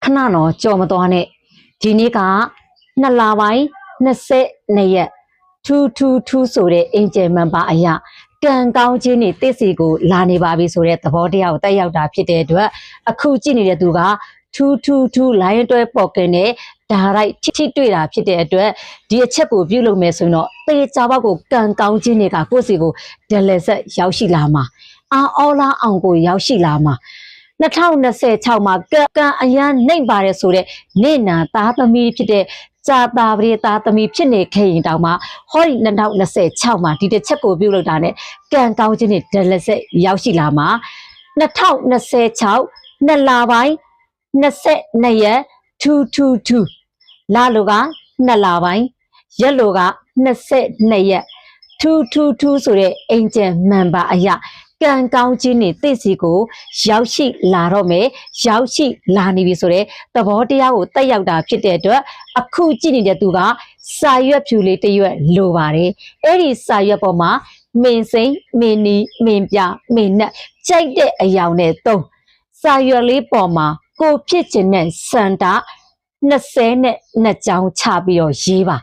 ခဏတော့ကြော်မသွားနဲ့ဒီနေ့ကနှစ်လပိုင်း22ရက်ထူဆိုတဲ့အင်ဂျင်မန်ပါအရာကံကောင်းခြင်းနဲ့တစ်စီကိုလာနေပါပြီဆိုတဲ့သဘောတရားကိုတက်ရောက်တာဖြစ်တဲ့အတွက်အခုကြည့်နေတဲ့သူကထူလိုင်းတွဲပေါ်ကနဲ့ဒါရိုက်ထိတွေ့တာဖြစ်တဲ့အတွက်ဒီအချက်ကိုပြုလုပ်မယ်ဆိုရင်တော့တေချာဘောက်ကိုကံကောင်းခြင်းတွေကကိုယ့်စီကိုဒလဆက်ရောက်ရှိလာမှာအော်လာအောင်ကိုရောက်ရှိလာမှာ2026မှာကံအရန်နှိမ့်ပါတယ်ဆိုတဲ့နေ့နာသားသမီးဖြစ်တဲ့ကြာတာပရိသားသမီးဖြစ်နေခဲ့ရင်တောင်မှဟောဒီ2026မှာဒီတစ်ချက်ကိုပြုလုပ်တာနဲ့ကံကောင်းခြင်းတွေဒလဆက်ရောက်ရှိလာမှာ2026နှစ်လပိုင်း22ရက်ထူလာလိုက2လပိုင်းရက်လိုက22ရက်ထူဆိုတဲ့အင်ဂျင်မန်ပါအရာကံကောင်းခြင်းနဲ့သိစီကိုရောက်ရှိလာတော့မယ်ရောက်ရှိလာနေပြီဆိုတဲ့သဘောတရားကိုတက်ရောက်တာဖြစ်တဲ့အတွက်အခုကြည့်နေတဲ့သူကစာရွက်ဖြူလေးတစ်ရွက်လိုပါတယ်အဲ့ဒီစာရွက်ပေါ်မှာမင်းစိမ့်မင်းနီမင်းပြမင်းနဲ့ကြိုက်တဲ့အယောင်နဲ့သုံးစာရွက်လေးပေါ်မှာကိုဖြစ်ခြင်းနဲ့စန္ဒ22ကြောင်းချပြီးတော့ရေးပါ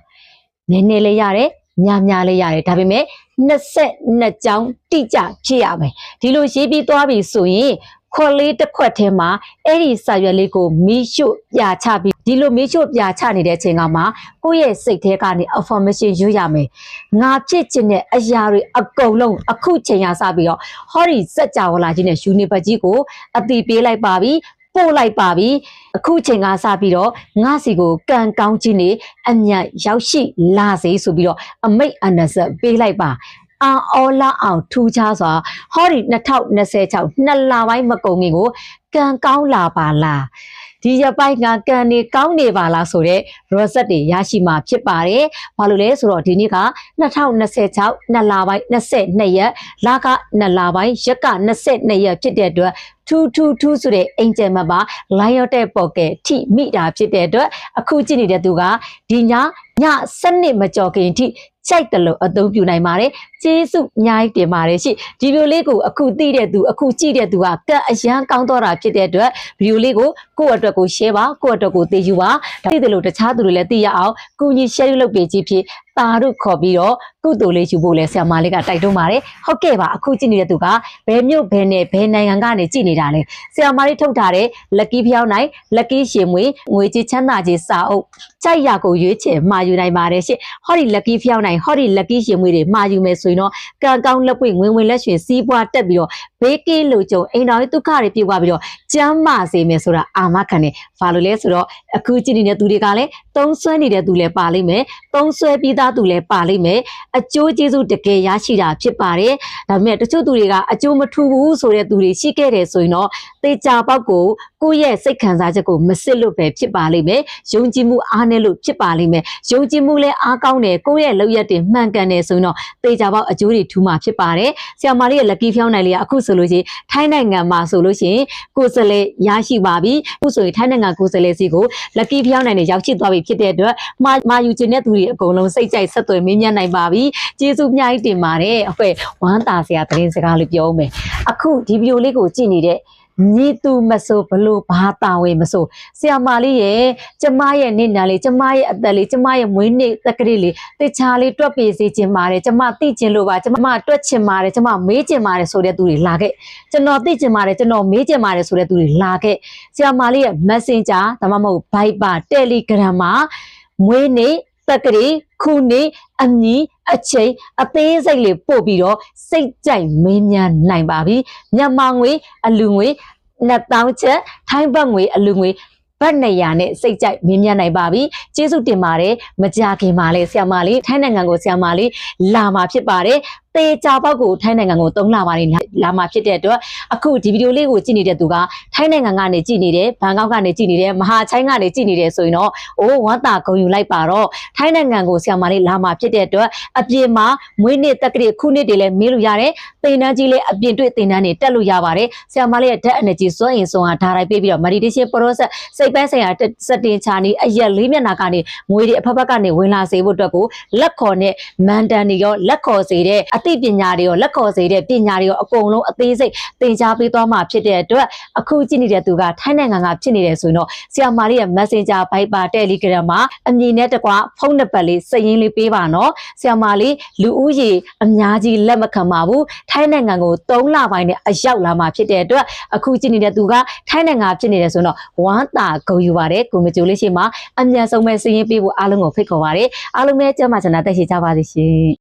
နည်းနည်းလေးရတယ်များလေးရတယ်ဒါပေမဲ့22ကြောင်းတိကျဖြစ်ရမယ်ဒီလိုရေးပြီးသွားပြီဆိုရင်ခွက်လေးတစ်ခွက်ထဲမှာအဲ့ဒီစာရွက်လေးကိုမီးရှို့ပြချပြီးဒီလိုမီးရှို့ပြချနေတဲ့အချိန်ကမှကိုယ့်ရဲ့စိတ်ထဲကနေ information ရွတ်ရမယ်ငါဖြစ်ခြင်းနဲ့အရာတွေအကုန်လုံးအခုချိန်ရစပြီးတော့ဟောဒီစက်ကြဝဠာကြီးနဲ့ယူနီဘတ်ကြီးကိုအတိပေးလိုက်ပါပြီပို့လိုက်ပါပြီအခုချိန်ကစပြီးတော့ငါစီကိုကံကောင်းခြင်းနေအမြတ်ရောက်ရှိလာစေဆိုပြီးတော့အမိတ်အနစပေးလိုက်ပါအော်လာအောင်ထူးခြားစွာဟောဒီ2026နှစ်လပိုင်းမကုန်ခင်ကိုကံကောင်းလာပါလားဒီရပိုင်းကကံနေကောင်းနေပါလားဆိုတော့ရော့ဆက်တွေရရှိမှာဖြစ်ပါတယ်ဘာလို့လဲဆိုတော့ဒီနေ့က2026နှစ်လပိုင်း22ရက်လကနှစ်လပိုင်းရက်က22ရက်ဖြစ်တဲ့အတွက်ထူဆိုတဲ့အင်ဂျင်မပါလိုင်းရော့တဲ့ပေါ်ကထိမိတာဖြစ်တဲ့အတွက်အခုကြည့်နေတဲ့သူကဒီည7မကြော်ခင်ထိကြိုက်တယ်လို့အသုံးပြုနိုင်ပါတယ်ကျေးဇူးအများကြီးတင်ပါတယ်ရှိဒီဗီဒီယိုလေးကိုအခုသိတဲ့သူအခုကြည့်တဲ့သူကကံအရန်ကောင်းတော့တာဖြစ်တဲ့အတွက်ဗီဒီယိုလေးကိုကိုယ့်အတွက်ကို share ပါကိုယ့်အတွက်ကိုသိယူပါသိတယ်လို့တခြားသူတွေလည်းသိရအောင်ကူညီ share လုပ်ပေးခြင်းဖြစ်တာတို့ခေါ်ပြီးတော့ကုသိုလ်လေးယူဖို့လဲဆရာမလေးကတိုက်တွန်းပါတယ်ဟုတ်ကဲ့ပါအခုကြည့်နေတဲ့သူကဘယ်မြို့ဘယ်နယ်ဘယ်နိုင်ငံကနေကြည့်နေတာလဲဆရာမလေးထုတ်ထားတဲ့ lucky ဖျောင်းနိုင် lucky ရှင်မွေငွေကြေးချမ်းသာခြင်းစာအုပ်ကြိုက်ရကိုရွေးချယ်မှာယူနိုင်ပါတယ်ရှင့်ဟောဒီ lucky ဖျောင်းနိုင်ဟောဒီ lucky ရှင်မွေတွေမှာယူမယ်ဆိုရင်တော့ကံကောင်းလက်ပွင့်ဝင်လက်ရွှင်စီးပွားတက်ပြီးတော့ဘေးကင်းလို့ကြုံအိမ်တော်ရဲ့ဒုက္ခတွေပြေသွားပြီးတော့ကျမ်းမာစေမယ်ဆိုတာအာမခံတယ်ဘာလို့လဲဆိုတော့အခုကြည့်နေတဲ့သူတွေကလည်းသုံးဆွဲနေတဲ့သူလည်းပါလိမ့်မယ်သုံးဆွဲပြီးသားသူလည်းပါလိမ့်မယ်အကျိုးကျေးဇူးတကယ်ရရှိတာဖြစ်ပါတယ်ဒါပေမဲ့တချို့သူတွေကအကျိုးမထူဘူးဆိုတဲ့သူတွေရှိခဲ့တယ်ဆိုရင်တော့တေချာပေါက်ကိုကိုယ့်ရဲ့စိတ်ခံစားချက်ကိုမစစ်လို့ပဲဖြစ်ပါလိမ့်မယ်ယုံကြည်မှုအားနည်းလို့ဖြစ်ပါလိမ့်မယ်ယုံကြည်မှုလည်းအားကောင်းတယ်ကိုယ့်ရဲ့လုပ်ရက်တွေမှန်ကန်တယ်ဆိုရင်တော့တေချာပေါက်အကျိုးတွေထူမှာဖြစ်ပါတယ်ဆရာမလေးရဲ့ lucky ဖျောင်းနိုင်လေးကအခုဆိုလို့ရှိရင်ထိုင်းနိုင်ငံမှာဆိုလို့ရှိရင်ကိုယ်စလဲရရှိပါပြီအခုဆိုရင်ထိုင်းနိုင်ငံကိုယ်စလဲစီကို lucky ဖျောင်းနိုင်နေရောက်ရှိသွားပြီဖြစ်တဲ့အတွက်မာယူခြင်းတဲ့သူတွေအကုန်လုံးစိတ်ကြိုက်ဆက်သွယ်မင်းမြတ်နိုင်ပါပြီကျေးဇူးအများကြီးတင်ပါတယ်ဟုတ်ဝမ်းသာစရာသတင်းစကားလေးပြောဦးမယ်အခုဒီဗီဒီယိုလေးကိုကြည့်နေတဲ့ညီသူမဆိုဘလို့ဘာတာဝင်မဆိုဆရာမလေးရဲ့ကျမရဲ့နေ့နာလေးကျမရဲ့အသက်လေးကျမရဲ့မွေးနေ့တက်ကလေးလေးတခြားလေးတွက်ပေးစေခြင်းပါတယ်ကျမသိခြင်းလို့ပါကျမတွက်ခြင်းပါတယ်ကျမမေးခြင်းပါတယ်ဆိုတဲ့သူတွေလာခဲ့ကျွန်တော်သိခြင်းပါတယ်ကျွန်တော်မေးခြင်းပါတယ်ဆိုတဲ့သူတွေလာခဲ့ဆရာမလေးရဲ့ Messenger ဒါမှမဟုတ် Viber Telegram မှာမွေးနေ့တက်ကလေးခုနှစ်အမည်အချိန်အသေးစိတ်လေးပို့ပြီးတော့စိတ်ကြိုက်မင်းများနိုင်ပါပြီမြန်မာငွေအလူငွေ2000ချက်ထိုင်းဘတ်ငွေအလူငွေဘတ်200နဲ့စိတ်ကြိုက်မင်းများနိုင်ပါပြီကျေးဇူးတင်ပါတယ်မကြခင်ပါလေဆရာမလေးထိုင်းနိုင်ငံကိုဆရာမလေးလာမှာဖြစ်ပါတယ်တေချာပေါက်ကိုထိုင်းနိုင်ငံကို3လပါနေလာမှာဖြစ်တဲ့အတွက်အခုဒီဗီဒီယိုလေးကိုကြည့်နေတဲ့သူကထိုင်းနိုင်ငံကနေကြည့်နေတယ်ဘန်ကောက်ကနေကြည့်နေတယ်မဟာချိုင်းကနေကြည့်နေတယ်ဆိုရင်တော့ဝမ်းသာဂုဏ်ယူလိုက်ပါတော့ထိုင်းနိုင်ငံကိုဆရာမလေးလာမှာဖြစ်တဲ့အတွက်အပြင်မှာမွေးနေ့တက်ကလေးခုနှစ်တွေလည်းမေးလို့ရတယ်သင်တန်းကြီးလည်းအပြင်တွေ့သင်တန်းတွေတက်လို့ရပါတယ်ဆရာမလေးရဲ့ Dead Energy စွမ်းအင်စွမ်းအားဓာတ်ရိုက်ပေးပြီးတော့ Meditation Process စိတ်ပိုင်းဆိုင်ရာစတင်ချာနေအရက်လေးမျက်နှာကနေငွေတွေအဖက်ဖက်ကနေဝင်လာစေဖို့အတွက်ကိုလက်ခေါ်နဲ့မန်တန်တွေရောလက်ခေါ်စေတဲ့အ သိပညာတွေကိုလက်ခေါ်စေတဲ့ပညာတွေကိုအကုန်လုံးအသေးစိတ်သင်ကြားပေးသွားမှာဖြစ်တဲ့အတွက်အခုကြည့်နေတဲ့သူကထိုင်းနိုင်ငံကဖြစ်နေတယ်ဆိုရင်တော့ဆရာမလေးရဲ့ Messenger Viber Telegram မှာအမည်နဲ့တကွဖုန်းနံပါတ်လေးစရင်းလေးပေးပါနော်ဆရာမလေးလူဦးရေအများကြီးလက်မခံပါဘူးထိုင်းနိုင်ငံကို3လပိုင်းနဲ့အရောက်လာမှာဖြစ်တဲ့အတွက်အခုကြည့်နေတဲ့သူကထိုင်းနိုင်ငံဖြစ်နေတယ်ဆိုတော့ဝမ်းသာဂုဏ်ယူပါတယ်ကိုမကြိုလေးရှိမှာအမြန်ဆုံးပဲစရင်းပေးဖို့အားလုံးကိုဖိတ်ခေါ်ပါတယ်အားလုံးပဲကျမ်းမာချမ်းသာတက်ရှိကြပါစေရှင်